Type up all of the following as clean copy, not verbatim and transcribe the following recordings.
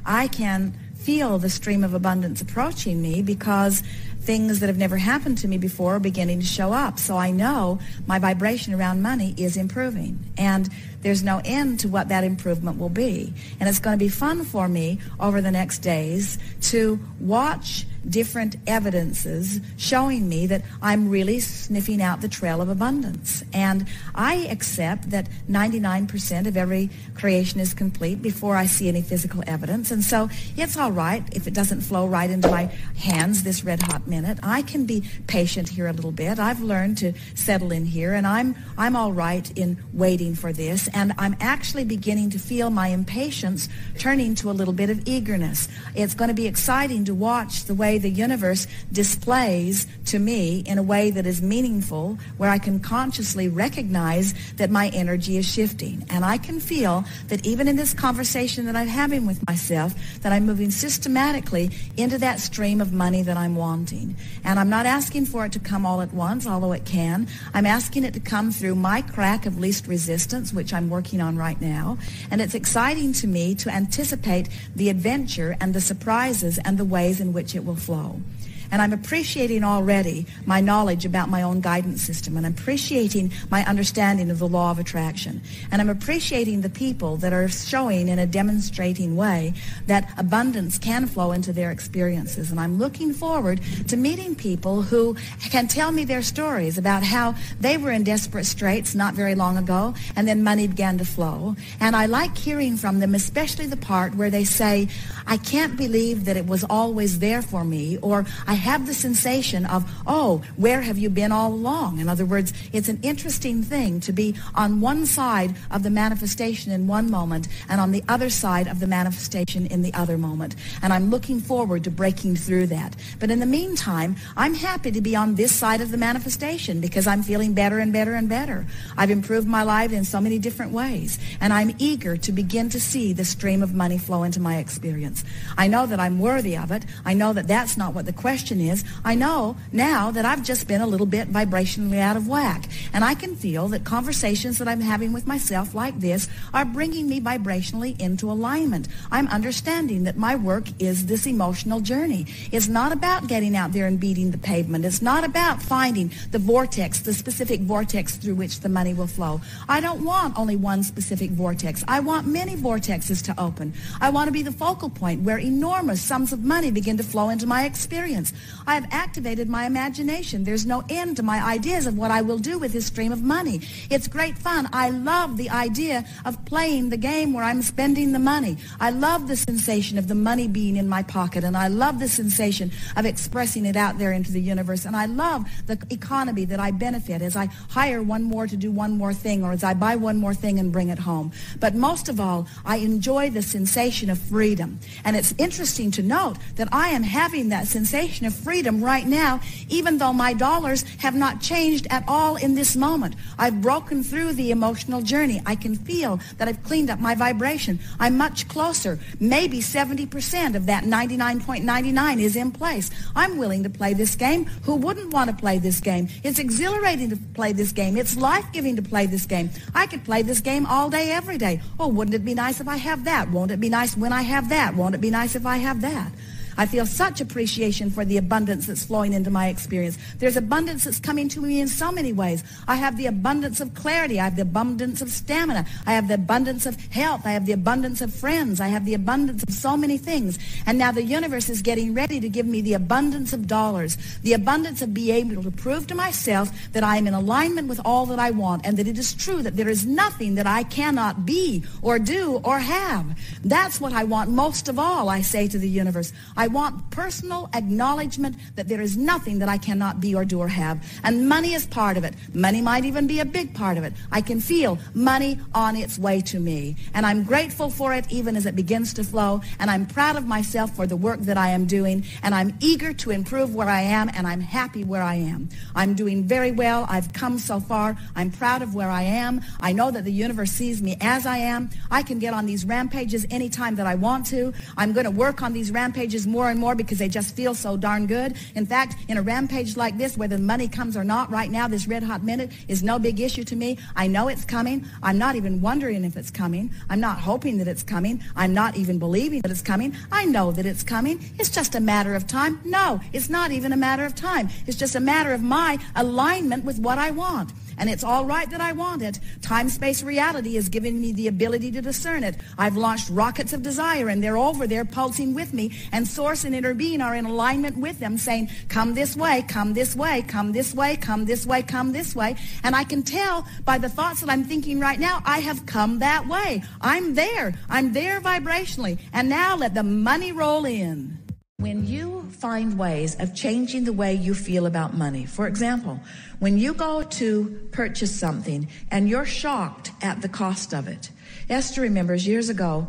I can feel the stream of abundance approaching me because things that have never happened to me before are beginning to show up. So I know my vibration around money is improving. And there's no end to what that improvement will be. And it's going to be fun for me over the next days to watch different evidences showing me that I'm really sniffing out the trail of abundance. And I accept that 99% of every creation is complete before I see any physical evidence. And so it's all right if it doesn't flow right into my hands this red hot minute. I can be patient here a little bit. I've learned to settle in here, and I'm all right in waiting for this. And I'm actually beginning to feel my impatience turning to a little bit of eagerness. It's going to be exciting to watch the way the universe displays to me in a way that is meaningful, where I can consciously recognize that my energy is shifting. And I can feel that even in this conversation that I'm having with myself, that I'm moving systematically into that stream of money that I'm wanting. And I'm not asking for it to come all at once, although it can. I'm asking it to come through my crack of least resistance, which I'm working on right now. And it's exciting to me to anticipate the adventure and the surprises and the ways in which it will flow. And I'm appreciating already my knowledge about my own guidance system, and I'm appreciating my understanding of the law of attraction. And I'm appreciating the people that are showing in a demonstrating way that abundance can flow into their experiences. And I'm looking forward to meeting people who can tell me their stories about how they were in desperate straits not very long ago, and then money began to flow. And I like hearing from them, especially the part where they say, I can't believe that it was always there for me, or I have the sensation of, oh, where have you been all along? In other words, it's an interesting thing to be on one side of the manifestation in one moment and on the other side of the manifestation in the other moment. And I'm looking forward to breaking through that. But in the meantime, I'm happy to be on this side of the manifestation because I'm feeling better and better and better. I've improved my life in so many different ways, and I'm eager to begin to see the stream of money flow into my experience. I know that I'm worthy of it. I know that that's not what the question is. I know now that I've just been a little bit vibrationally out of whack, and I can feel that conversations that I'm having with myself like this are bringing me vibrationally into alignment. I'm understanding that my work is this emotional journey. It's not about getting out there and beating the pavement. It's not about finding the vortex, the specific vortex through which the money will flow. I don't want only one specific vortex. I want many vortexes to open. I want to be the focal point where enormous sums of money begin to flow into my experience. I have activated my imagination. There's no end to my ideas of what I will do with this stream of money. It's great fun. I love the idea of playing the game where I'm spending the money. I love the sensation of the money being in my pocket, and I love the sensation of expressing it out there into the universe. And I love the economy that I benefit as I hire one more to do one more thing, or as I buy one more thing and bring it home. But most of all, I enjoy the sensation of freedom. And it's interesting to note that I am having that sensation of freedom right now, even though my dollars have not changed at all in this moment. I've broken through the emotional journey. I can feel that I've cleaned up my vibration. I'm much closer. Maybe 70% of that 99.99 is in place. I'm willing to play this game. Who wouldn't want to play this game? It's exhilarating to play this game. It's life-giving to play this game. I could play this game all day, every day. Oh, wouldn't it be nice if I have that? Won't it be nice when I have that? Won't it be nice if I have that? I feel such appreciation for the abundance that's flowing into my experience. There's abundance that's coming to me in so many ways. I have the abundance of clarity. I have the abundance of stamina. I have the abundance of health. I have the abundance of friends. I have the abundance of so many things. And now the universe is getting ready to give me the abundance of dollars, the abundance of being able to prove to myself that I am in alignment with all that I want, and that it is true that there is nothing that I cannot be or do or have. That's what I want most of all, I say to the universe. I want personal acknowledgement that there is nothing that I cannot be or do or have. And money is part of it. Money might even be a big part of it. I can feel money on its way to me. And I'm grateful for it even as it begins to flow. And I'm proud of myself for the work that I am doing. And I'm eager to improve where I am. And I'm happy where I am. I'm doing very well. I've come so far. I'm proud of where I am. I know that the universe sees me as I am. I can get on these rampages anytime that I want to. I'm going to work on these rampages more more and more because they just feel so darn good. In fact, in a rampage like this, whether the money comes or not right now, this red hot minute is no big issue to me. I know it's coming. I'm not even wondering if it's coming. I'm not hoping that it's coming. I'm not even believing that it's coming. I know that it's coming. It's just a matter of time. No, it's not even a matter of time. It's just a matter of my alignment with what I want. And it's all right that I want it. Time-space reality is giving me the ability to discern it. I've launched rockets of desire, and they're over there pulsing with me, and Source and Inner Being are in alignment with them, saying, come this way, come this way, come this way, come this way, come this way. And I can tell by the thoughts that I'm thinking right now, I have come that way. I'm there. I'm there vibrationally. And now let the money roll in. When you find ways of changing the way you feel about money, for example, when you go to purchase something and you're shocked at the cost of it. Esther remembers years ago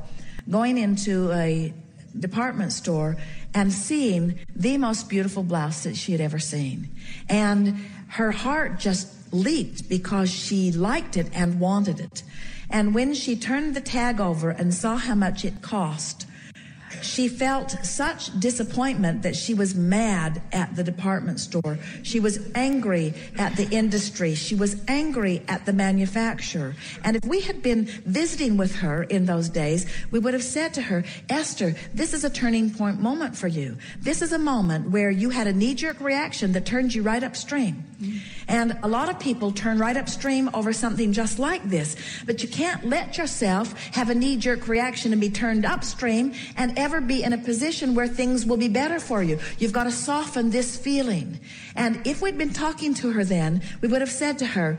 going into a department store and seeing the most beautiful blouse that she had ever seen. And her heart just leaped because she liked it and wanted it. And when she turned the tag over and saw how much it cost, she felt such disappointment that she was mad at the department store. She was angry at the industry. She was angry at the manufacturer. And if we had been visiting with her in those days, we would have said to her, Esther, this is a turning point moment for you. This is a moment where you had a knee-jerk reaction that turned you right upstream. And a lot of people turn right upstream over something just like this. But you can't let yourself have a knee-jerk reaction and be turned upstream and ever be in a position where things will be better for you. You've got to soften this feeling. And if we'd been talking to her then, we would have said to her,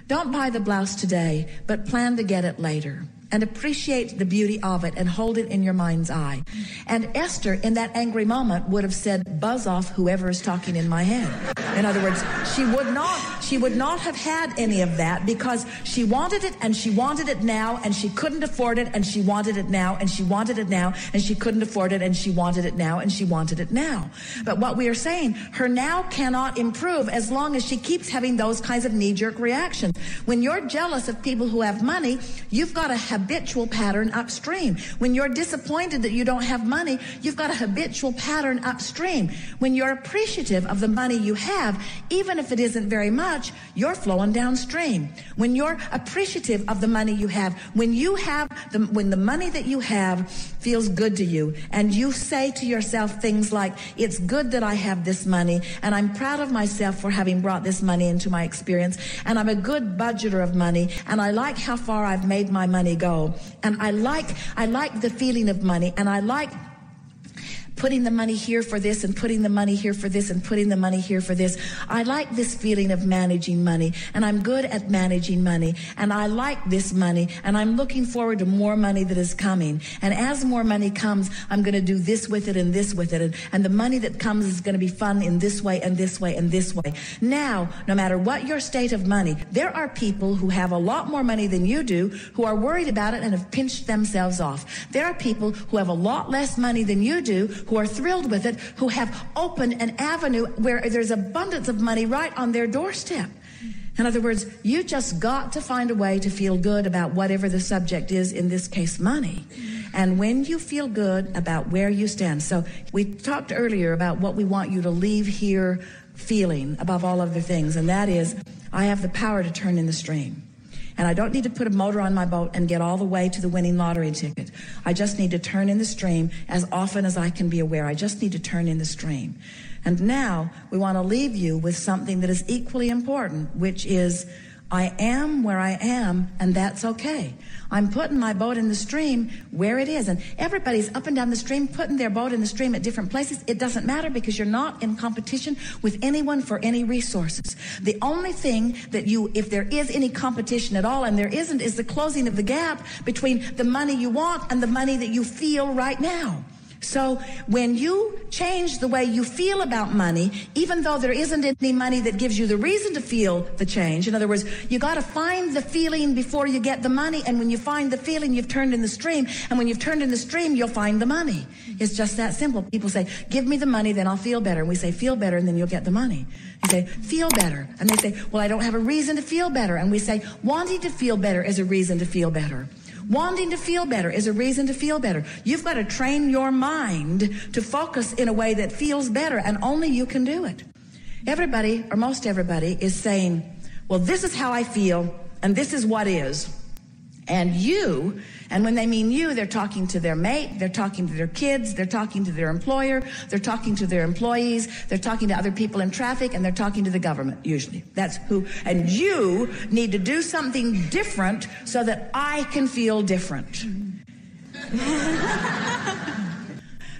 don't buy the blouse today, but plan to get it later. And appreciate the beauty of it and hold it in your mind's eye. And Esther, in that angry moment, would have said, buzz off whoever is talking in my head. In other words, she would not have had any of that because she wanted it and she wanted it now and she couldn't afford it and she wanted it now and she wanted it now and she couldn't afford it and she wanted it now and she wanted it now. But what we are saying, her now cannot improve as long as she keeps having those kinds of knee-jerk reactions. When you're jealous of people who have money, you've got a habitual pattern upstream. When you're disappointed that you don't have money, you've got a habitual pattern upstream. When you're appreciative of the money you have, even if it isn't very much, you're flowing downstream. When you're appreciative of the money you have, when the money that you have feels good to you, and you say to yourself things like, it's good that I have this money, and I'm proud of myself for having brought this money into my experience, and I'm a good budgeter of money, and I like how far I've made my money go, and I like the feeling of money, and I like putting the money here for this and putting the money here for this and putting the money here for this. I like this feeling of managing money, and I'm good at managing money, and I like this money, and I'm looking forward to more money that is coming. And as more money comes, I'm going to do this with it and this with it, and the money that comes is going to be fun in this way and this way and this way. Now, no matter what your state of money, there are people who have a lot more money than you do who are worried about it and have pinched themselves off. There are people who have a lot less money than you do who are thrilled with it, who have opened an avenue where there's abundance of money right on their doorstep. In other words, you just got to find a way to feel good about whatever the subject is, in this case, money. And when you feel good about where you stand. So we talked earlier about what we want you to leave here feeling above all other things, and that is, I have the power to turn in the stream. And I don't need to put a motor on my boat and get all the way to the winning lottery ticket. I just need to turn in the stream as often as I can be aware. I just need to turn in the stream. And now we want to leave you with something that is equally important, which is, I am where I am, and that's okay. I'm putting my boat in the stream where it is. And everybody's up and down the stream, putting their boat in the stream at different places. It doesn't matter, because you're not in competition with anyone for any resources. The only thing that if there is any competition at all, and there isn't, is the closing of the gap between the money you want and the money that you feel right now. So when you change the way you feel about money, even though there isn't any money that gives you the reason to feel the change, in other words, you got to find the feeling before you get the money, and when you find the feeling, you've turned in the stream, and when you've turned in the stream, you'll find the money. It's just that simple. People say, give me the money, then I'll feel better. And we say, feel better, and then you'll get the money. You say, feel better. And they say, well, I don't have a reason to feel better. And we say, wanting to feel better is a reason to feel better. Wanting to feel better is a reason to feel better. You've got to train your mind to focus in a way that feels better, and only you can do it. Everybody, or most everybody, is saying, well, this is how I feel, and this is what is. And you, and when they mean you, they're talking to their mate, they're talking to their kids, they're talking to their employer, they're talking to their employees, they're talking to other people in traffic, and they're talking to the government, usually. That's who. And you need to do something different so that I can feel different.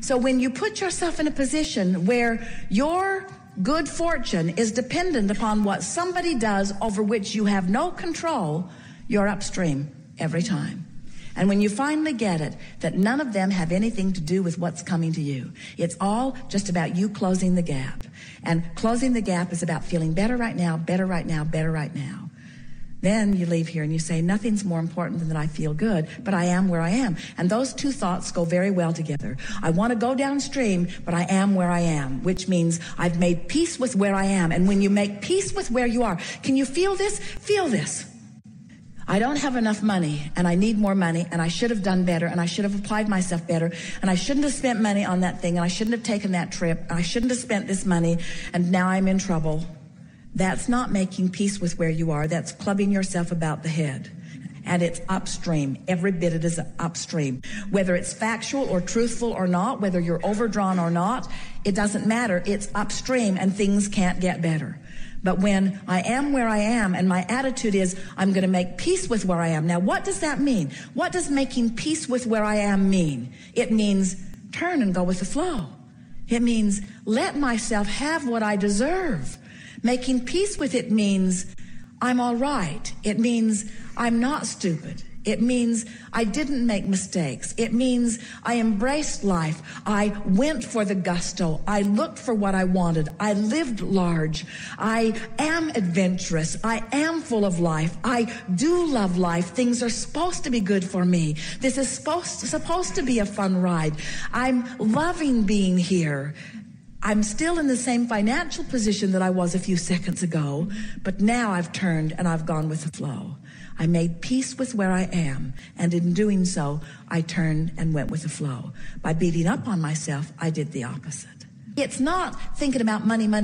So when you put yourself in a position where your good fortune is dependent upon what somebody does over which you have no control, you're upstream every time. And when you finally get it, that none of them have anything to do with what's coming to you. It's all just about you closing the gap. And closing the gap is about feeling better right now, better right now, better right now. Then you leave here and you say, nothing's more important than that I feel good, but I am where I am. And those two thoughts go very well together. I want to go downstream, but I am where I am, which means I've made peace with where I am. And when you make peace with where you are, can you feel this? Feel this. I don't have enough money, and I need more money, and I should have done better, and I should have applied myself better, and I shouldn't have spent money on that thing, and I shouldn't have taken that trip, and I shouldn't have spent this money, and now I'm in trouble. That's not making peace with where you are. That's clubbing yourself about the head. And it's upstream. Every bit it is upstream. Whether it's factual or truthful or not, whether you're overdrawn or not, it doesn't matter. It's upstream, and things can't get better. But when I am where I am, and my attitude is, I'm going to make peace with where I am. Now, what does that mean? What does making peace with where I am mean? It means turn and go with the flow. It means let myself have what I deserve. Making peace with it means I'm all right. It means I'm not stupid. It means I didn't make mistakes. It means I embraced life. I went for the gusto. I looked for what I wanted. I lived large. I am adventurous. I am full of life. I do love life. Things are supposed to be good for me. This is supposed to be a fun ride. I'm loving being here. I'm still in the same financial position that I was a few seconds ago, but now I've turned and I've gone with the flow. I made peace with where I am, and in doing so, I turned and went with the flow. By beating up on myself, I did the opposite. It's not thinking about money that's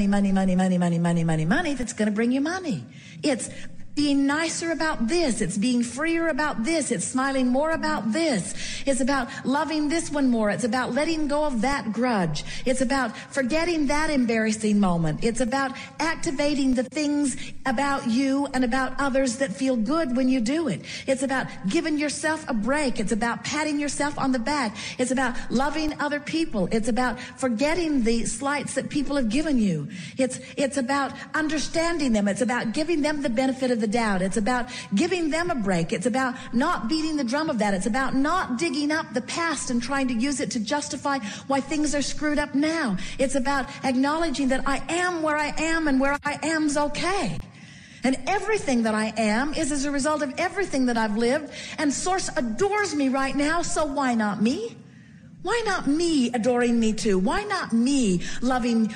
going to bring you money. It's being nicer about this. It's being freer about this. It's smiling more about this. It's about loving this one more. It's about letting go of that grudge. It's about forgetting that embarrassing moment. It's about activating the things about you and about others that feel good when you do it. It's about giving yourself a break. It's about patting yourself on the back. It's about loving other people. It's about forgetting the slights that people have given you. It's about understanding them. It's about giving them the benefit of the doubt. It's about giving them a break. It's about not beating the drum of that. It's about not digging up the past and trying to use it to justify why things are screwed up now. It's about acknowledging that I am where I am, and where I am's okay. And everything that I am is as a result of everything that I've lived, and Source adores me right now, so why not me? Why not me adoring me too? Why not me loving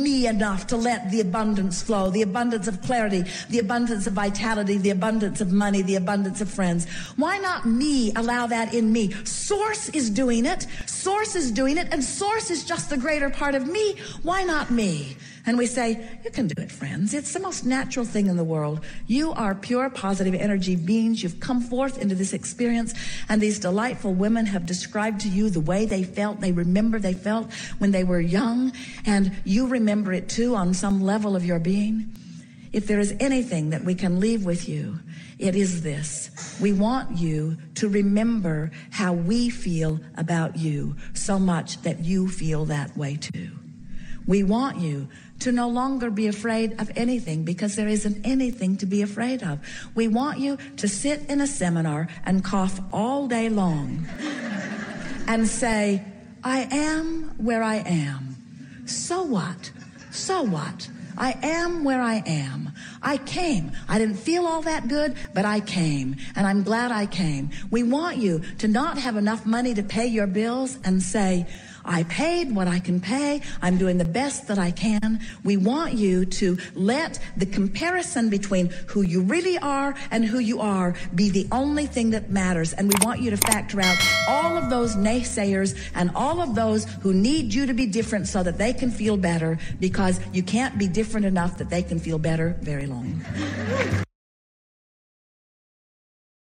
me enough to let the abundance flow, the abundance of clarity, the abundance of vitality, the abundance of money, the abundance of friends? Why not me allow that in me? Source is doing it. Source is doing it, and Source is just the greater part of me. Why not me? And we say, you can do it, friends. It's the most natural thing in the world. You are pure positive energy beings. You've come forth into this experience, and these delightful women have described to you the way they felt. They remember they felt when they were young, and you remember it too on some level of your being. If there is anything that we can leave with you, it is this. We want you to remember how we feel about you so much that you feel that way too. We want you to no longer be afraid of anything, because there isn't anything to be afraid of. We want you to sit in a seminar and cough all day long and say, I am where I am. So what? So what? I am where I am. I came. I didn't feel all that good, but I came, and I'm glad I came. We want you to not have enough money to pay your bills and say, I paid what I can pay. I'm doing the best that I can. We want you to let the comparison between who you really are and who you are be the only thing that matters. And we want you to factor out all of those naysayers and all of those who need you to be different so that they can feel better, because you can't be different enough that they can feel better very long.